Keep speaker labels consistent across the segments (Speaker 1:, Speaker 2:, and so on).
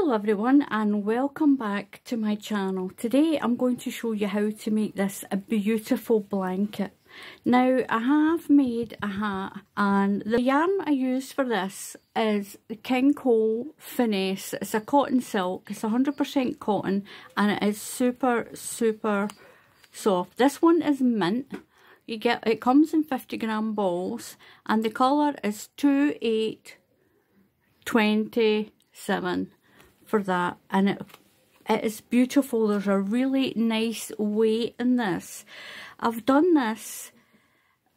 Speaker 1: Hello everyone and welcome back to my channel. Today I'm going to show you how to make this a beautiful blanket. Now I have made a hat and the yarn I used for this is the King Cole Finesse. It's a cotton silk, it's 100% cotton and it is super soft. This one is mint. It comes in 50g balls and the colour is 2827 for that, and it is beautiful. There's a really nice weight in this. I've done this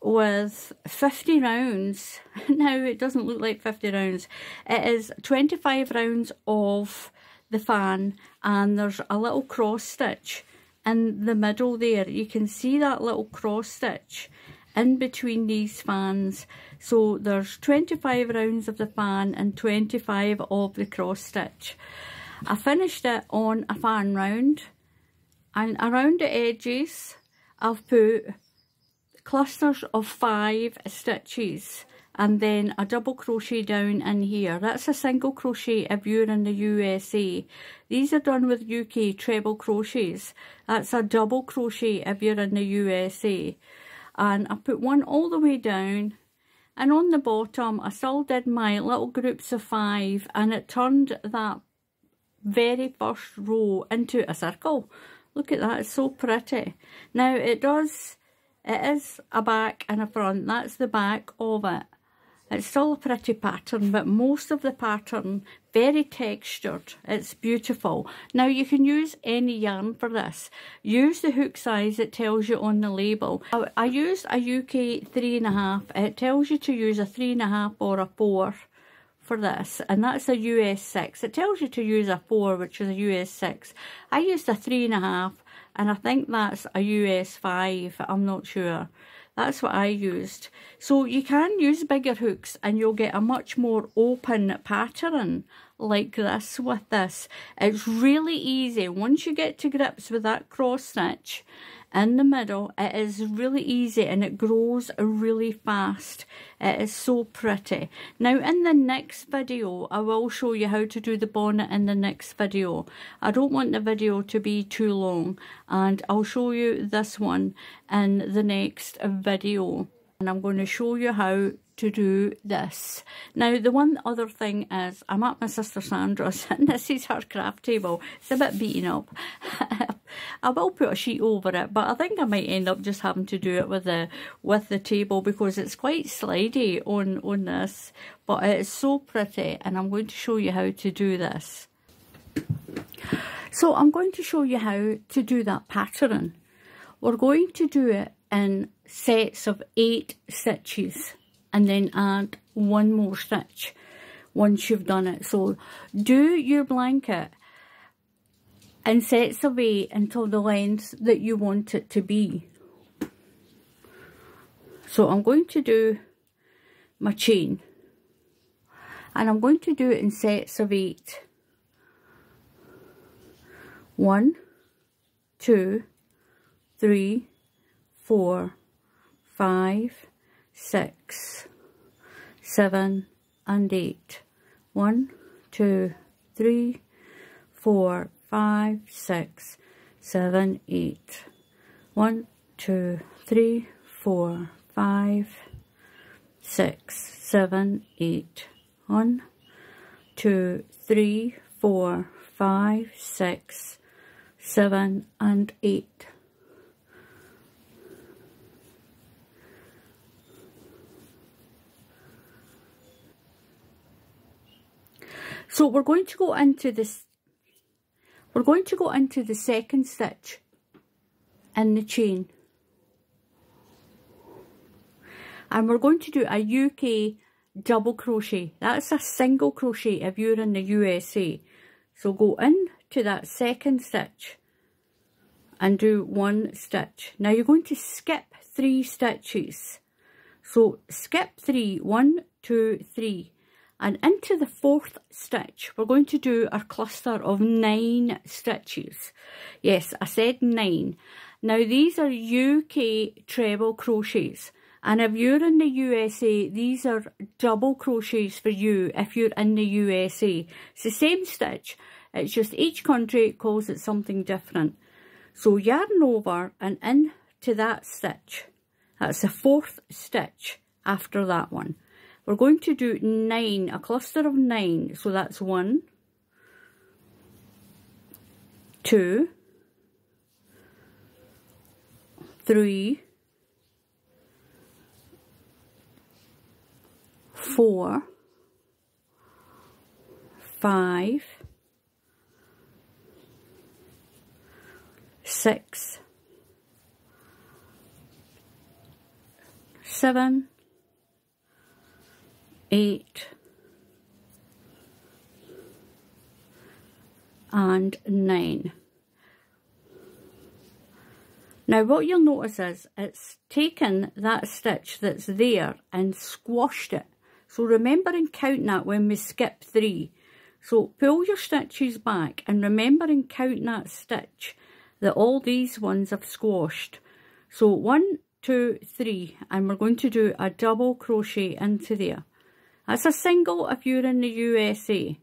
Speaker 1: with 50 rounds. Now it doesn't look like 50 rounds. It is 25 rounds of the fan and there's a little cross stitch in the middle there. You can see that little cross stitch in between these fans. So there's 25 rounds of the fan and 25 of the cross stitch. I finished it on a fan round, and around the edges I've put clusters of 5 stitches and then a double crochet down in here. That's a single crochet if you're in the USA. These are done with UK treble crochets. That's a double crochet if you're in the USA. And I put one all the way down, and on the bottom I still did my little groups of 5, and it turned that very first row into a circle. Look at that, it's so pretty. Now it is a back and a front. That's the back of it. It's still a pretty pattern, but most of the pattern very textured. It's beautiful. Now you can use any yarn for this. Use the hook size it tells you on the label. I used a UK 3.5. It tells you to use a 3.5 or a 4 for this, and that's a US 6. It tells you to use a 4, which is a US 6. I used a 3.5 and I think that's a US 5. I'm not sure. That's what I used. So you can use bigger hooks and you'll get a much more open pattern like this with this. It's really easy. Once you get to grips with that cross stitch in the middle, it is really easy and it grows really fast. It is so pretty. Now in the next video I will show you how to do the bonnet in the next video. I don't want the video to be too long, and I'll show you this one in the next video, and I'm going to show you how to do this. Now the one other thing is I'm at my sister Sandra's and this is her craft table. It's a bit beaten up. I will put a sheet over it, but I think I might end up just having to do it with the table because it's quite slidey on this, but it is so pretty, and I'm going to show you how to do this. So I'm going to show you how to do that pattern. We're going to do it in sets of 8 stitches and then add one more stitch once you've done it. So do your blanket in sets of 8 until the length that you want it to be. So I'm going to do my chain, and I'm going to do it in sets of 8. 1, 2, 3, 4, 5, 6, 7 and 8. 1, 2, 3, 4, 5, 6, 7, 8. 1, 2, 3, 4, 5, 6, 7, 8. 1, 2, 3, 4, 5, 6, 7 and 8. So we're going to go into this. We're going to go into the second stitch in the chain, and we're going to do a UK double crochet. That's a single crochet if you're in the USA. So go into that second stitch and do 1 stitch. Now you're going to skip 3 stitches. So skip 3, 1, 2, 3. And into the 4th stitch, we're going to do our cluster of 9 stitches. Yes, I said 9. Now these are UK treble crochets, And if you're in the USA, these are double crochets for you if you're in the USA. It's the same stitch, it's just each country calls it something different. So yarn over and into that stitch. That's the 4th stitch after that one. We're going to do 9, a cluster of 9. So that's 1, 2, 3, 4, 5, 6, 7, 8, and 9. Now what you'll notice is it's taken that stitch that's there and squashed it. So remember and count that when we skip 3. So pull your stitches back and remember and count that stitch that all these ones have squashed. So 1, 2, 3, and we're going to do a double crochet into there. That's a single if you're in the USA.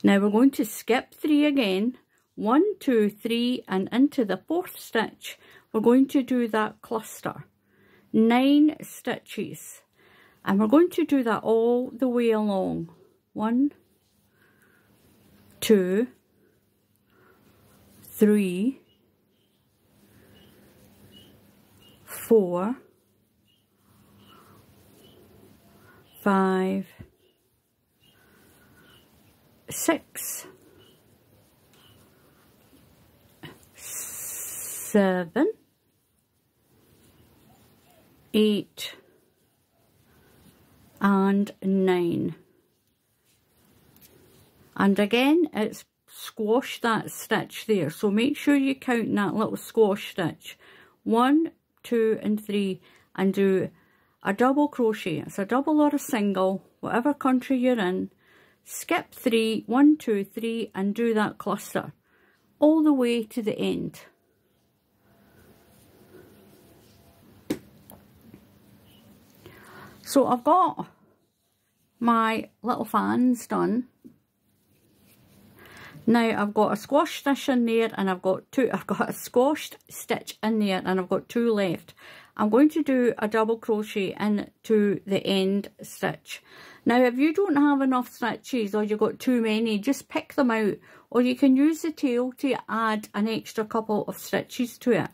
Speaker 1: Now we're going to skip 3 again. 1, 2, 3, and into the 4th stitch we're going to do that cluster. 9 stitches, and we're going to do that all the way along. 1, 2, 3, 4, 5, 6, 7, 8, and 9. And again, it's squashed that stitch there, so make sure you count that little squash stitch. 1, 2, and 3, and do a double crochet. It's a double or a single, whatever country you're in. Skip 3, 1, 2, 3, and do that cluster all the way to the end. So I've got my little fans done. Now I've got a squash stitch in there, and I've got a squashed stitch in there, and I've got 2 left. I'm going to do a double crochet into the end stitch. Now if you don't have enough stitches, or you've got too many, just pick them out, or you can use the tail to add an extra couple of stitches to it.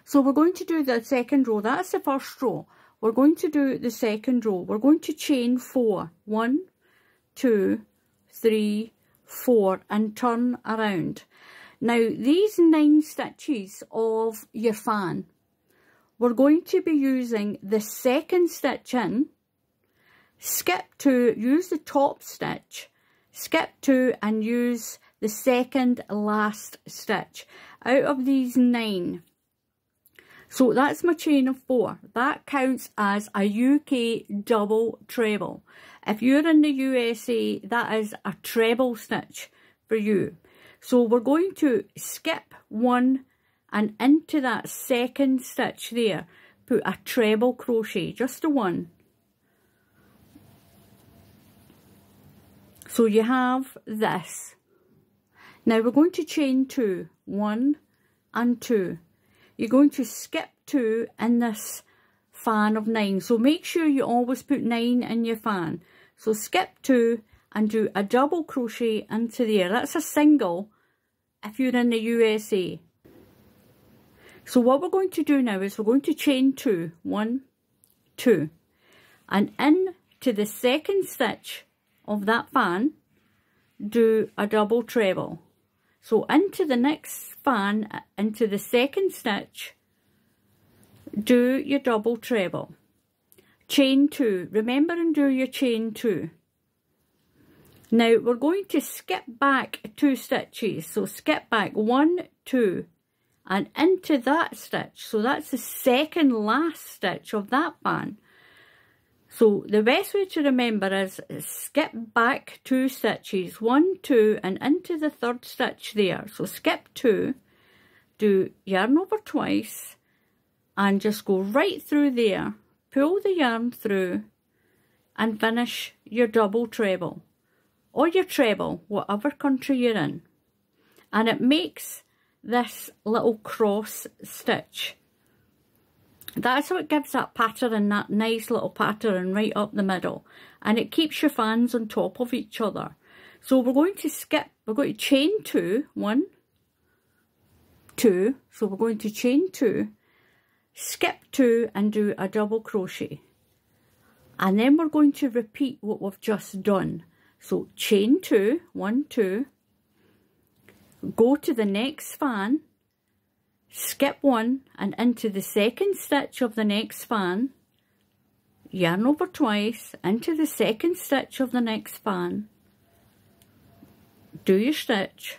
Speaker 1: So we're going to do the second row. That's the first row. We're going to do the second row. We're going to chain 4. 1, 2, 3, 4, and turn around. Now these 9 stitches of your fan, we're going to be using the second stitch in, skip 2, use the top stitch, skip 2, and use the second last stitch out of these 9. So that's my chain of 4. That counts as a UK double treble. If you're in the USA, that is a treble stitch for you. So we're going to skip 1 and into that second stitch there, put a treble crochet, just a 1. So you have this. Now we're going to chain 2, 1 and 2. You're going to skip 2 in this fan of 9. So make sure you always put 9 in your fan. So skip 2 and do a double crochet into there. That's a single if you're in the USA. So what we're going to do now is we're going to chain 2, 1, 2, and into the second stitch of that fan, do a double treble. So into the next fan, into the second stitch, do your double treble. Chain 2. Remember and do your chain 2. Now we're going to skip back 2 stitches. So skip back 1, 2, and into that stitch. So that's the second last stitch of that fan. So the best way to remember is skip back 2 stitches, 1, 2, and into the third stitch there. So skip 2, do yarn over twice, and just go right through there, pull the yarn through and finish your double treble or your treble, whatever country you're in. And it makes this little cross stitch. That's what gives that pattern, that nice little pattern right up the middle, and it keeps your fans on top of each other. So we're going to skip, we're going to chain 2, 1, 2, so we're going to chain 2, skip 2 and do a double crochet, and then we're going to repeat what we've just done. So chain 2, 1, 2, go to the next fan, skip 1 and into the second stitch of the next fan, yarn over twice, into the second stitch of the next fan, do your stitch,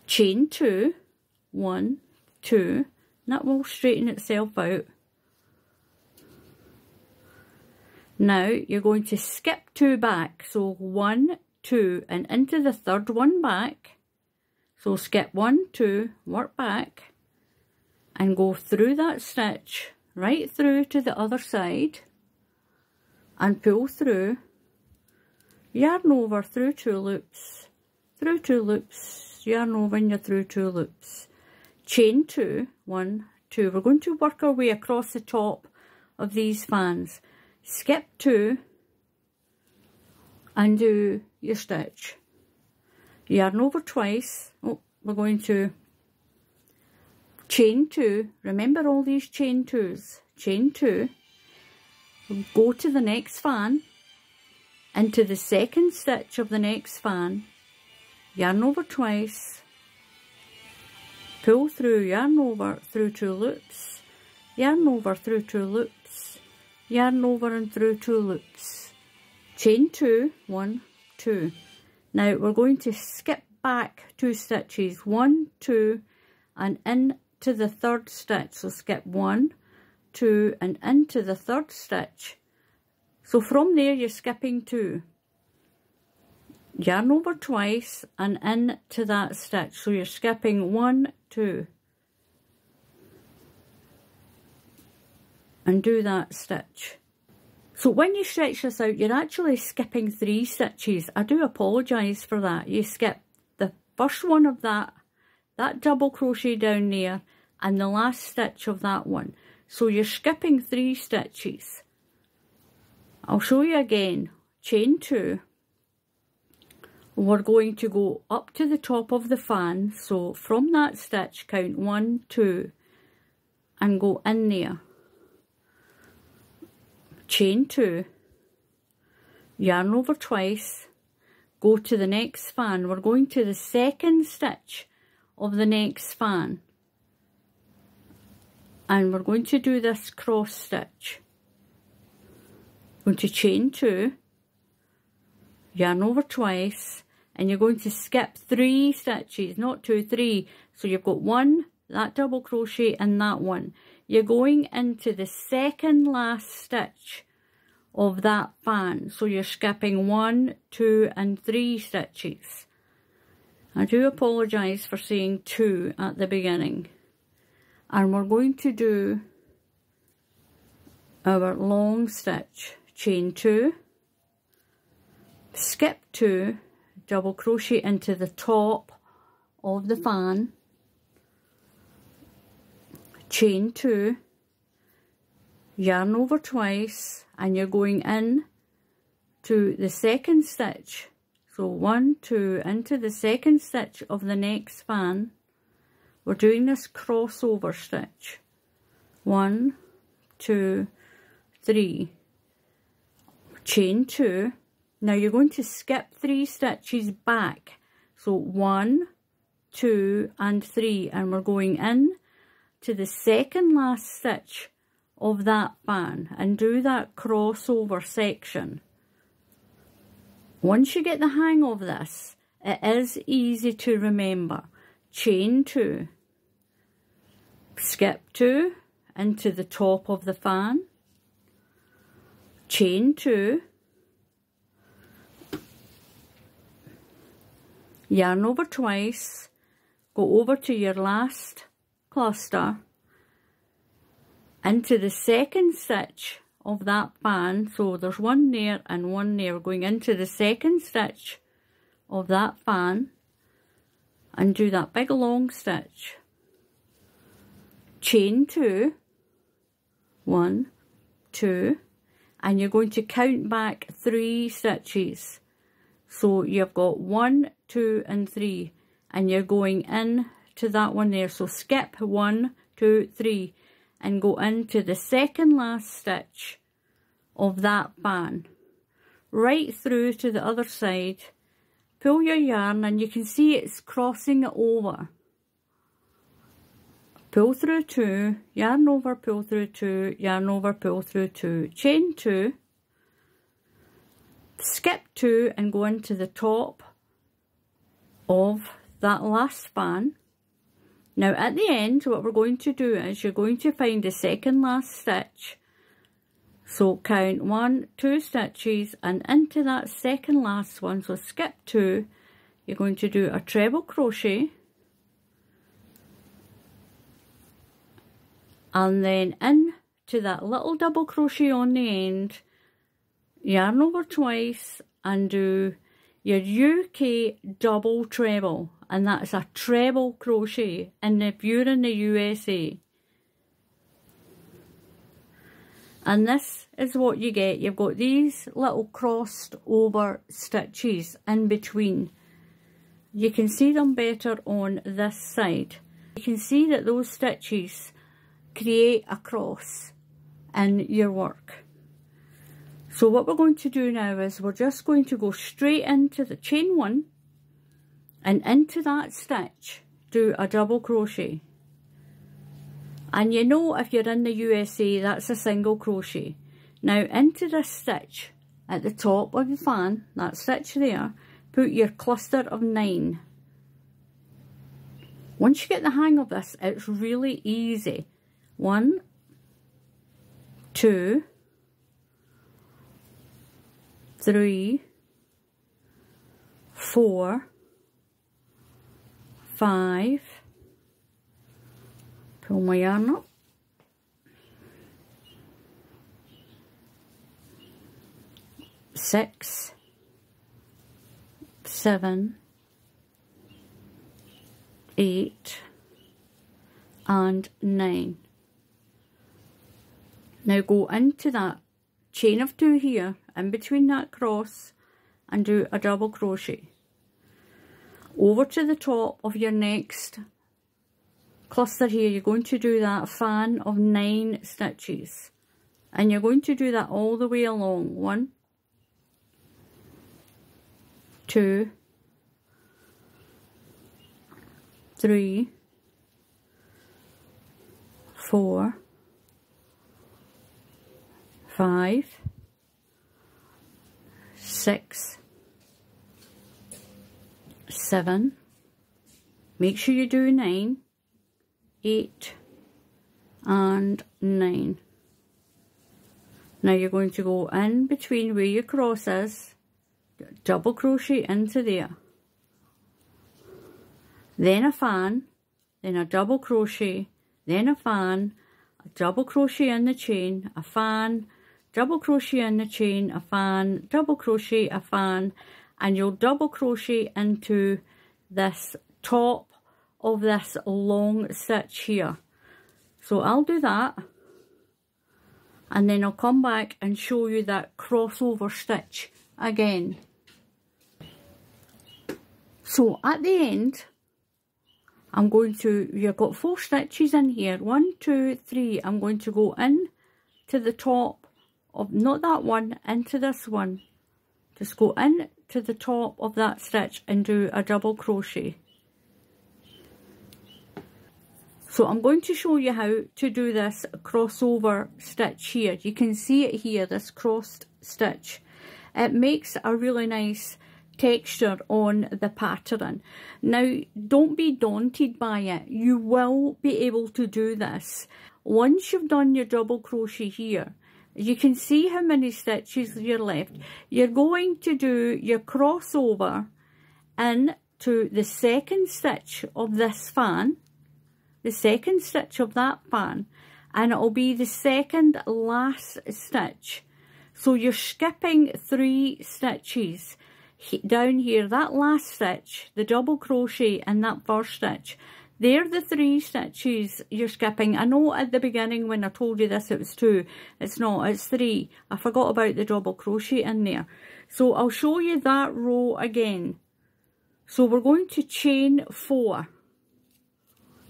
Speaker 1: chain 2, 1, 2, that will straighten itself out. Now you're going to skip 2 back, so 1, 2 and into the third one back. So skip 1, 2, work back and go through that stitch right through to the other side and pull through, yarn over through 2 loops, through 2 loops, yarn over and you're through 2 loops, chain 2, 1, 2. We're going to work our way across the top of these fans. Skip 2 and do your stitch, yarn over twice. Oh, we're going to chain 2, remember all these chain 2s, chain 2, go to the next fan, into the second stitch of the next fan, yarn over twice, pull through, yarn over through 2 loops, yarn over through 2 loops, yarn over and through 2 loops, chain 2, 1, 2. Now we're going to skip back 2 stitches, 1, 2 and into the third stitch. So skip 1, 2 and into the third stitch. So from there you're skipping 2. Yarn over twice and into that stitch. So you're skipping 1, 2. And do that stitch. So when you stretch this out, you're actually skipping 3 stitches. I do apologise for that. You skip the first one of that double crochet down there, and the last stitch of that one. So you're skipping 3 stitches. I'll show you again. Chain 2. We're going to go up to the top of the fan. So from that stitch, count 1, 2, and go in there. Chain 2, yarn over twice, go to the next fan. We're going to the second stitch of the next fan, and we're going to do this cross stitch. Going to chain 2, yarn over twice, and you're going to skip 3 stitches, not 2, 3. So you've got 1, that double crochet and that one. You're going into the second last stitch of that fan. So you're skipping 1, 2 and 3 stitches. I do apologise for saying 2 at the beginning. And we're going to do our long stitch. Chain 2, skip 2, double crochet into the top of the fan, chain 2, yarn over twice, and you're going in to the second stitch. So 1, 2 into the second stitch of the next fan. We're doing this crossover stitch. 1, 2, 3. Chain 2. Now you're going to skip 3 stitches back. So 1, 2 and 3, and we're going in to the second last stitch of that fan and do that crossover section. Once you get the hang of this, it is easy to remember. Chain 2, skip 2 into the top of the fan, chain 2, yarn over twice, go over to your last cluster into the second stitch of that fan. So there's one there and one there. We're going into the second stitch of that fan and do that big long stitch. Chain 2, 1, 2, and you're going to count back 3 stitches. So you've got 1, 2 and 3, and you're going in to that one there. So skip 1, 2, 3 and go into the second last stitch of that fan, right through to the other side. Pull your yarn and you can see it's crossing it over. Pull through 2, yarn over, pull through 2, yarn over, pull through 2, chain 2, skip 2 and go into the top of that last fan. Now at the end, what we're going to do is you're going to find the second last stitch. So count 1, 2 stitches and into that second last one. So skip 2, you're going to do a treble crochet, and then into that little double crochet on the end, yarn over twice and do your UK double treble, and that's a treble crochet if you're in the USA. And this is what you get. You've got these little crossed over stitches in between. You can see them better on this side. You can see that those stitches create a cross in your work. So what we're going to do now is we're just going to go straight into the chain 1 and into that stitch do a double crochet. And you know, if you're in the USA, that's a single crochet. Now into this stitch at the top of the fan, that stitch there, put your cluster of 9. Once you get the hang of this, it's really easy. 1, 2, 3, 4, 5, pull my yarn up, 6, 7, 8 and 9. Now go into that chain of 2 here, in between that cross, and do a double crochet. Over to the top of your next cluster here, you're going to do that fan of 9 stitches. And you're going to do that all the way along. 1, 2, 3, 4, 5, 6, 7, make sure you do 9, 8 and 9. Now you're going to go in between where your cross is, double crochet into there, then a fan, then a double crochet, then a fan, a double crochet in the chain, a fan, double crochet in the chain, a fan, double crochet, a fan, and you'll double crochet into this top of this long stitch here. So I'll do that, and then I'll come back and show you that crossover stitch again. So at the end, I'm going to, you've got 4 stitches in here, 1, 2, 3, I'm going to go in to the top of, not that one, into this one. Just go in to the top of that stitch and do a double crochet. So I'm going to show you how to do this crossover stitch here. You can see it here, this crossed stitch. It makes a really nice texture on the pattern. Now, don't be daunted by it. You will be able to do this. Once you've done your double crochet here, you can see how many stitches you're left. You're going to do your crossover into the second stitch of this fan, the second stitch of that fan, and it'll be the second last stitch. So you're skipping 3 stitches down here. That last stitch, the double crochet and that first stitch, they're the 3 stitches you're skipping. I know at the beginning when I told you this it was 2. It's not, it's 3. I forgot about the double crochet in there. So I'll show you that row again. So we're going to chain 4.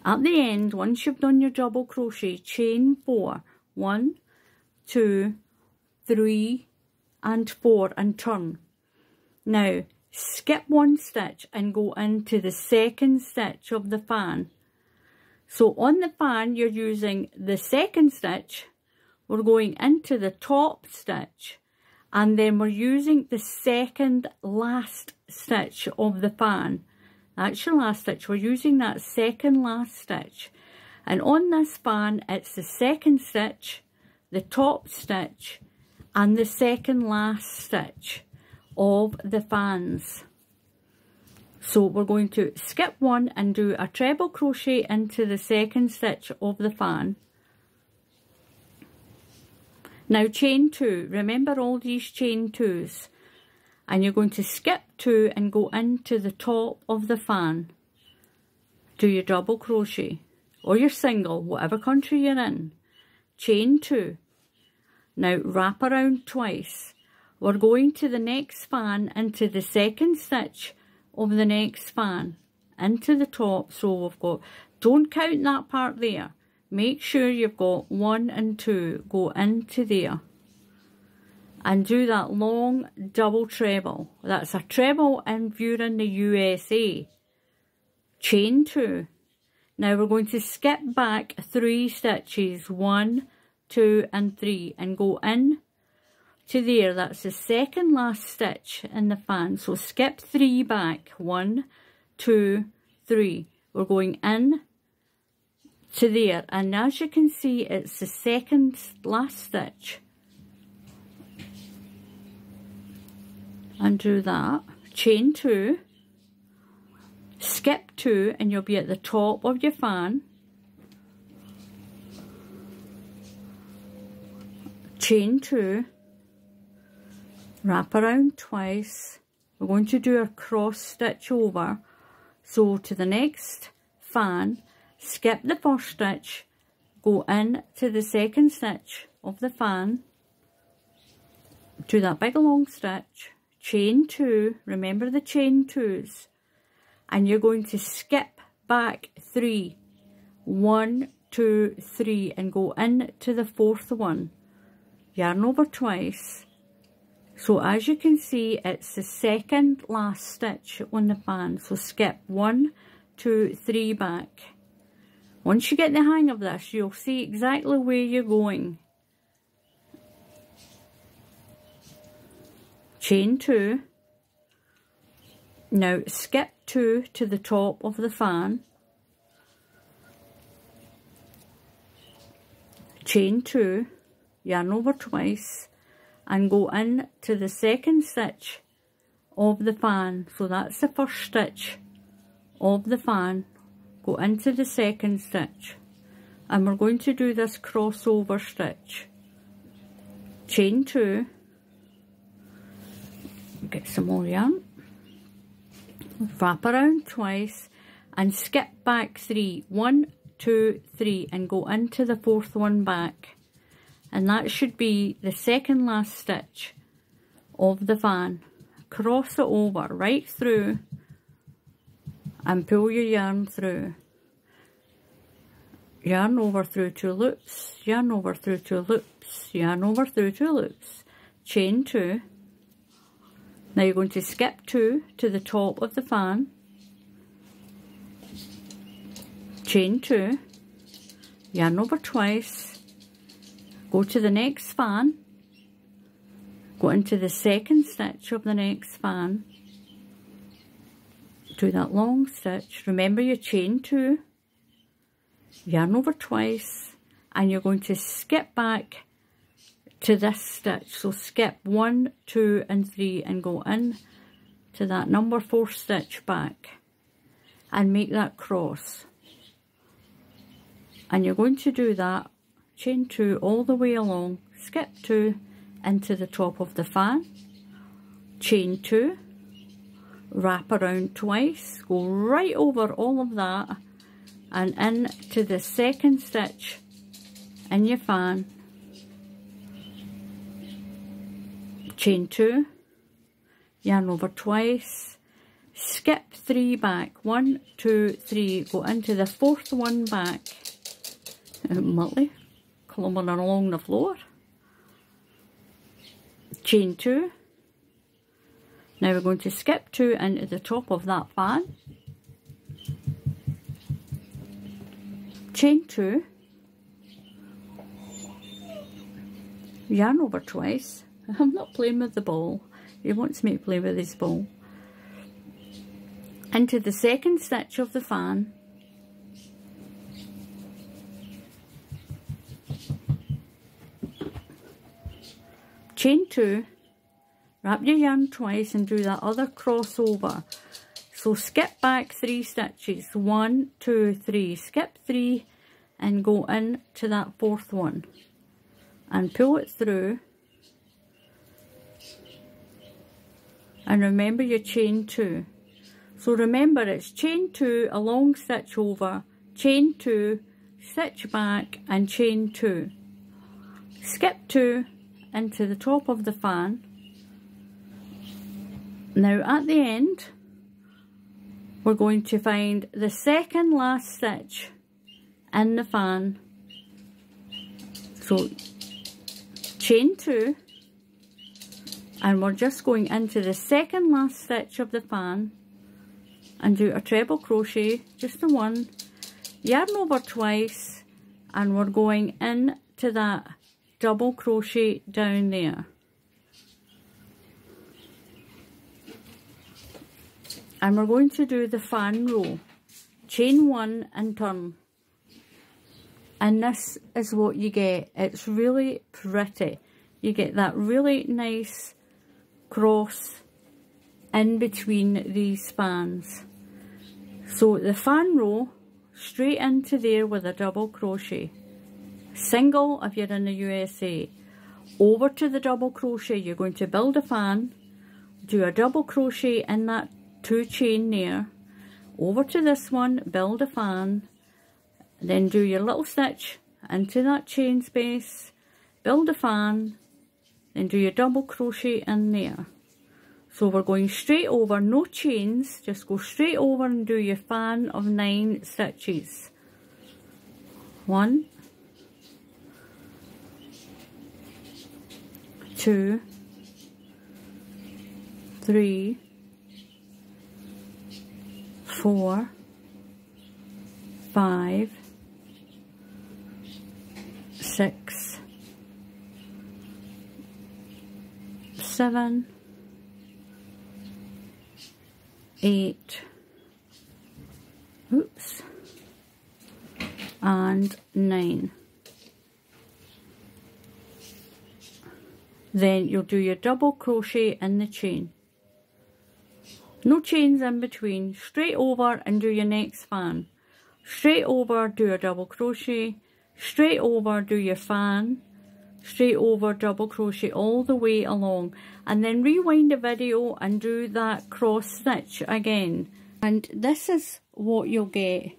Speaker 1: At the end, once you've done your double crochet, chain 4. 1, 2, 3 and 4 and turn. Now skip 1 stitch and go into the second stitch of the fan. So on the fan you're using the second stitch, we're going into the top stitch, and then we're using the second last stitch of the fan. That's your last stitch. We're using that second last stitch, and on this fan it's the second stitch, the top stitch and the second last stitch of the fans. So we're going to skip 1 and do a treble crochet into the second stitch of the fan. Now chain 2, remember all these chain 2s, and you're going to skip 2 and go into the top of the fan. Do your double crochet or your single, whatever country you're in. Chain 2. Now wrap around twice. We're going to the next fan into the second stitch of the next fan, into the top. So we've got, don't count that part there. Make sure you've got 1 and 2. Go into there and do that long double treble. That's a treble if you're in the USA. Chain 2. Now we're going to skip back 3 stitches, 1, 2 and 3, and go in to there. That's the second last stitch in the fan. So skip 3 back, 1, 2, 3. We're going in to there, and as you can see it's the second last stitch, and do that. Chain 2, skip 2 and you'll be at the top of your fan. Chain 2, wrap around twice. We're going to do a cross stitch over. So to the next fan, skip the first stitch, go in to the second stitch of the fan, do that big long stitch, chain 2, remember the chain 2s, and you're going to skip back 3, 1, 2, 3, and go in to the fourth one. Yarn over twice. So as you can see, it's the second last stitch on the fan. So skip 1, 2, 3 back. Once you get the hang of this, you'll see exactly where you're going. Chain 2. Now skip 2 to the top of the fan. Chain 2, yarn over twice, and go in to the second stitch of the fan. So that's the first stitch of the fan. Go into the second stitch, and we're going to do this crossover stitch. Chain 2, get some more yarn, wrap around twice and skip back 3, 1, 2, 3, and go into the fourth one back, and that should be the second last stitch of the fan. Cross it over right through and pull your yarn through. Yarn over through 2 loops, yarn over through 2 loops, yarn over through 2 loops, chain 2. Now you're going to skip 2 to the top of the fan, chain 2, yarn over twice, go to the next fan, go into the second stitch of the next fan, do that long stitch, remember your chain 2, yarn over twice, and you're going to skip back to this stitch. So skip 1, 2 and 3 and go in to that number 4 stitch back and make that cross. And you're going to do that chain 2 all the way along, skip 2 into the top of the fan, chain 2, wrap around twice, go right over all of that and into the second stitch in your fan, chain 2, yarn over twice, skip 3 back, 1, 2, 3, go into the fourth one back, Muttley, clumbering along the floor, chain 2, now we're going to skip 2 into the top of that fan, chain 2, yarn over twice. I'm not playing with the ball, he wants me to play with his ball, into the second stitch of the fan, chain 2, wrap your yarn twice and do that other crossover. So skip back 3 stitches, 1, 2, 3, skip 3 and go in to that fourth one and pull it through, and remember your chain 2. So remember, it's chain 2, a long stitch over, chain 2, stitch back and chain 2, skip 2 into the top of the fan. Now at the end we're going to find the second last stitch in the fan, so chain 2, and we're just going into the second last stitch of the fan and do a treble crochet, just the one, yarn over twice, and we're going into that double crochet down there. And we're going to do the fan row, chain 1 and turn. And this is what you get. It's really pretty. You get that really nice cross in between these fans. So the fan row, straight into there with a double crochet. Single if you're in the USA. Over to the double crochet, you're going to build a fan, do a double crochet in that 2 chain there, over to this one, build a fan, then do your little stitch into that chain space, build a fan, then do your double crochet in there. So we're going straight over, no chains, just go straight over and do your fan of 9 stitches. 1, 2, 3, 4, 5, 6, 7, 8, oops, and 9. Then you'll do your double crochet in the chain. No chains in between, straight over and do your next fan. Straight over, do a double crochet, straight over, do your fan, straight over, double crochet all the way along, and then rewind the video and do that cross stitch again. And this is what you'll get.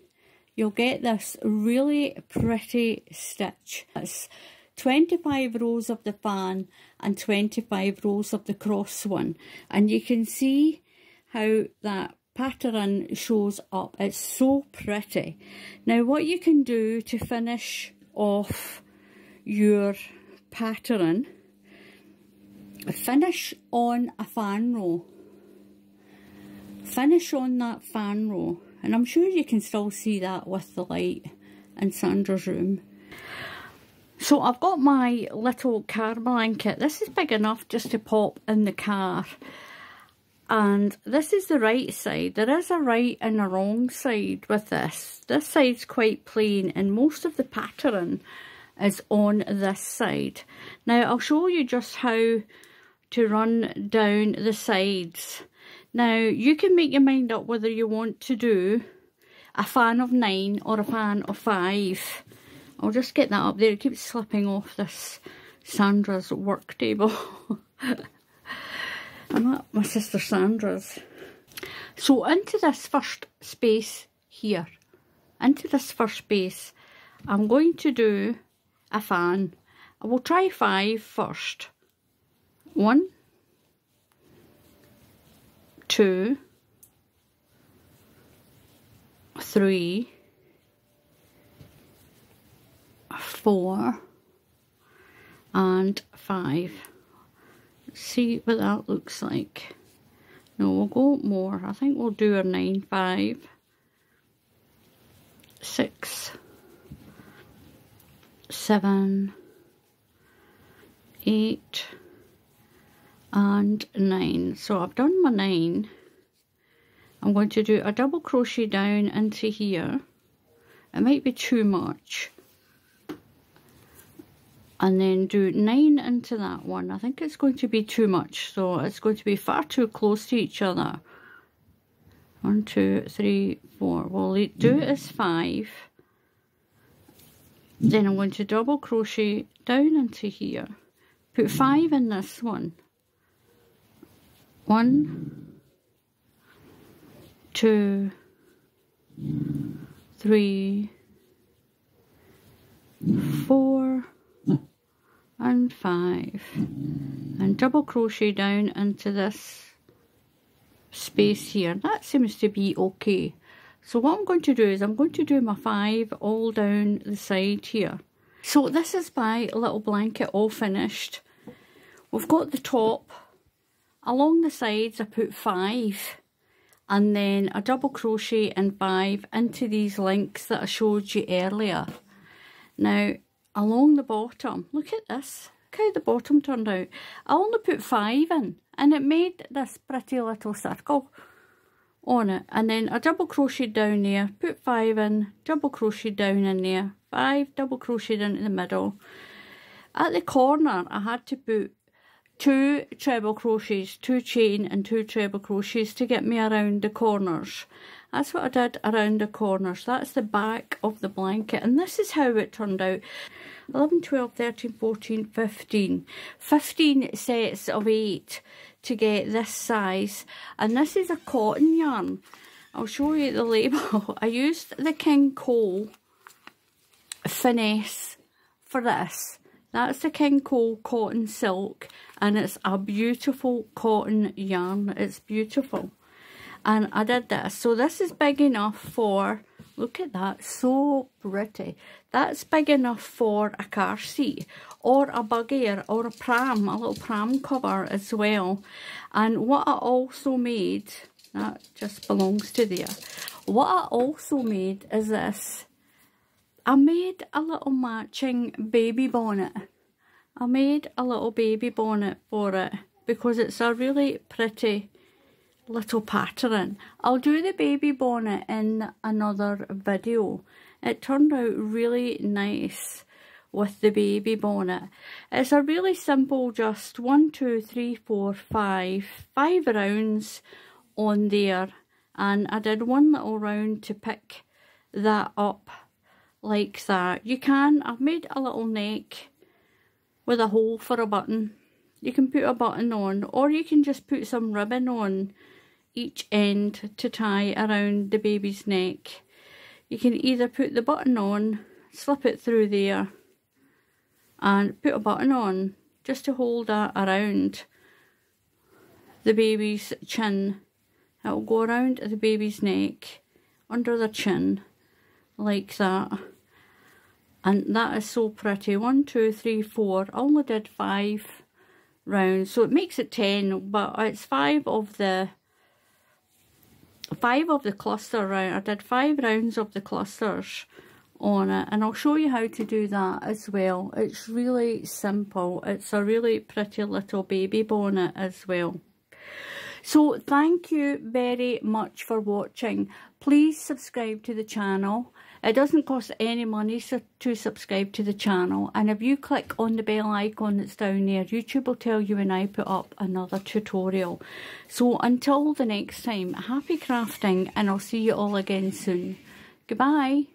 Speaker 1: You'll get this really pretty stitch. It's 25 rows of the fan and 25 rows of the cross one, and you can see how that pattern shows up. It's so pretty. Now what you can do to finish off your pattern, finish on a fan row. Finish on that fan row, and I'm sure you can still see that with the light in Sandra's room. So I've got my little car blanket. This is big enough just to pop in the car. And this is the right side. There is a right and a wrong side with this. This side's quite plain and most of the pattern is on this side. Now I'll show you just how to run down the sides. Now you can make your mind up whether you want to do a fan of 9 or a fan of 5. I'll just get that up there. It keeps slipping off this Sandra's work table. I'm at my sister Sandra's. So into this first space here, into this first space, I'm going to do a fan. I will try 5 first. 1, 2, 3, 4 and 5. Let's see what that looks like. No, we'll go more. I think we'll do our 9. 5, 6, 7, 8 and 9. So I've done my 9. I'm going to do a double crochet down into here. It might be too much. And then do 9 into that one. I think it's going to be too much, so it's going to be far too close to each other. 1, 2, 3, 4. We'll do it as 5. Then I'm going to double crochet down into here. Put 5 in this one. 1, 2, 3, 4 and 5, and double crochet down into this space here. That seems to be okay. So what I'm going to do is I'm going to do my 5 all down the side here. So this is my little blanket all finished. We've got the top. Along the sides I put 5 and then a double crochet and 5 into these links that I showed you earlier. Now along the bottom, look at this, look how the bottom turned out. I only put 5 in and it made this pretty little circle on it, and then a double crochet down there, put 5 in, double crochet down in there, 5, double crochet into the middle. At the corner I had to put 2 treble crochets, 2 chain and 2 treble crochets to get me around the corners. That's what I did around the corners. That's the back of the blanket, and this is how it turned out. 11, 12, 13, 14, 15. 15 sets of 8 to get this size, and this is a cotton yarn. I'll show you the label. I used the King Cole Finesse for this. That's the King Cole Cotton Silk, and it's a beautiful cotton yarn. It's beautiful. And I did this. So this is big enough for, look at that, so pretty. That's big enough for a car seat or a buggy or a pram, a little pram cover as well. And what I also made, that just belongs to there. What I also made is this. I made a little matching baby bonnet. I made a little baby bonnet for it because it's a really pretty little pattern. I'll do the baby bonnet in another video. It turned out really nice with the baby bonnet. It's a really simple, just 1, 2, 3, 4, 5 rounds on there, and I did one little round to pick that up like that. You can, I've made a little neck with a hole for a button. You can put a button on, or you can just put some ribbon on each end to tie around the baby's neck. You can either put the button on, slip it through there and put a button on just to hold that around the baby's chin. It will go around the baby's neck, under the chin, like that. And that is so pretty. 1, 2, 3, 4. I only did 5 rounds, so it makes it 10, but it's 5 of the cluster round. I did 5 rounds of the clusters on it, and I'll show you how to do that as well. It's really simple. It's a really pretty little baby bonnet as well. So thank you very much for watching. Please subscribe to the channel. It doesn't cost any money to subscribe to the channel, and if you click on the bell icon that's down there, YouTube will tell you when I put up another tutorial. So until the next time, happy crafting, and I'll see you all again soon. Goodbye.